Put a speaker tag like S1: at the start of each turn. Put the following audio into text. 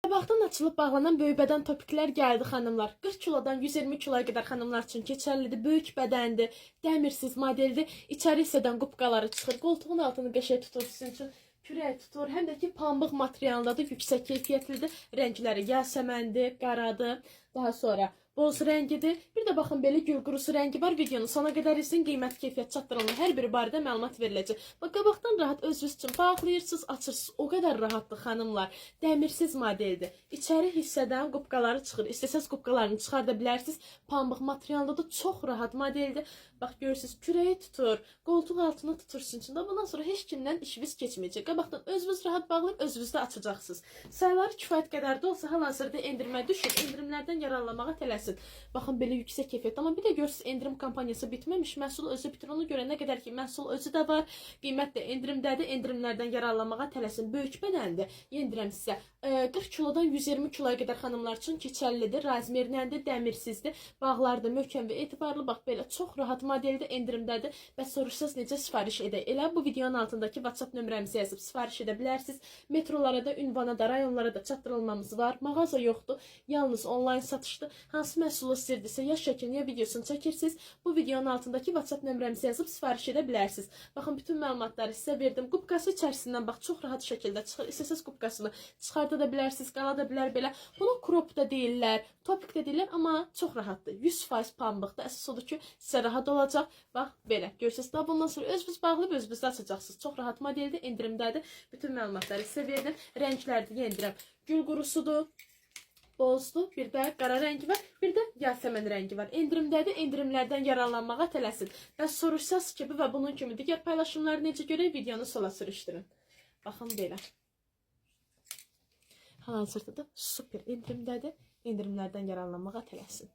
S1: Qabaqdan açılıb bağlanan böyük bədən topiklər gəldi xanımlar. 40 kilodan 120 kiloya qədər xanımlar üçün keçərlidir. Böyük bədəndir, dəmirsiz modeldir. İçəri hissədən qubqaları çıxır. Qoltuğun altını qəşəng tutur sizin üçün. Kürək tutur. Həm də ki pambıq materialındadır, yüksək keyfiyyətlidir. Rəngləri yasəməndir, qaradır. Daha sonra boz rəngidir. Bir də baxın belə gül qurusu rəngi var. Videonun sona qədər izin, qiymət keyfiyyət çatdırılır. Hər biri barədə məlumat veriləcək. Bax qabaqdan rahat özünüz üçün bağlayırsınız, açırsınız. O qədər rahatdır xanımlar. Dəmirsiz modeldir. İçəri hissədən qubqaları çıxır. İstəsəz qubqalarını çıxarda bilərsiniz. Pambıq materialındadır. Çox rahat modeldir. Bax görürsünüz, kürəyi tutur. Qoltuq altını tutursun üçün. Bundan sonra heç kimdən işiniz keçməyəcək. Qabaqdan özünüz rahat bağlayıb özünüz də açacaqsınız. Sayıları kifayət qədər də olsa hal-hazırda endirimə düşür. Endirimlərdən yararlanmağa tələsin. Baxın belə yüksək keyfiyyət. Amma bir də görürsünüz endirim kampaniyası bitməmiş. Məhsul özü bitir. Ona görə nə qədər ki məhsul özü də var. Qiymət də endirimdədir. Endirimlərdən yararlanmağa tələsin. Böyük bədəndir. Yendirəm sizə. 40 kilodan 120 kiloya qədər xanımlar üçün keçərlidir. Razmerləndir, dəmirsizdir. Bağlardır, möhkəm və etibarlı. Bax belə çox rahat modeldə endirimdədir. Bəs soruşsanız necə sifariş edək? Elə bu videonun altındakı WhatsApp nömrəmizi yazıb sifariş edə bilərsiniz. Metrolara da, ünvana da, rayonlara da çatdırılmamız var. Mağaza yoxdur. Yalnız onlayn satışdır. Hansı məhsulu istəyirdisə ya şəklini ya videosunu çəkirsiniz. Bu videonun altındakı WhatsApp nömrəmizi yazıb sifariş edə bilərsiniz. Baxın bütün məlumatları sizə verdim. Qubqası içərisindən bax çox rahat şəkildə çıxır. İstəsəz qubqasını çıxarda da bilərsiniz, qala da bilər belə. Bunu crop da deyirlər, topik də deyirlər, amma çox rahatdır. 100% pambıqdır. Əsas odur ki, sizə rahat olacaq. Bax belə. Görürsünüz, daha bundan sonra özünüz bağlayıb özünüz açacaqsınız. Çox rahat modeldir, endirimdədir. Bütün məlumatları sizə verdim. Rənglərdir, yendirəm. Gül qurusudur, bozdur, bir də qara rəngi var, bir də yasəmən rəngi var. Endirimdədir, endirimlərdən yararlanmağa tələsin. Bəs soruşsanız ki, bu və bunun kimi digər paylaşımları necə görək, videonu sola sürüşdürün. Baxın belə. Hal-hazırda da super endirimdədir. Endirimlərdən yararlanmağa tələsin.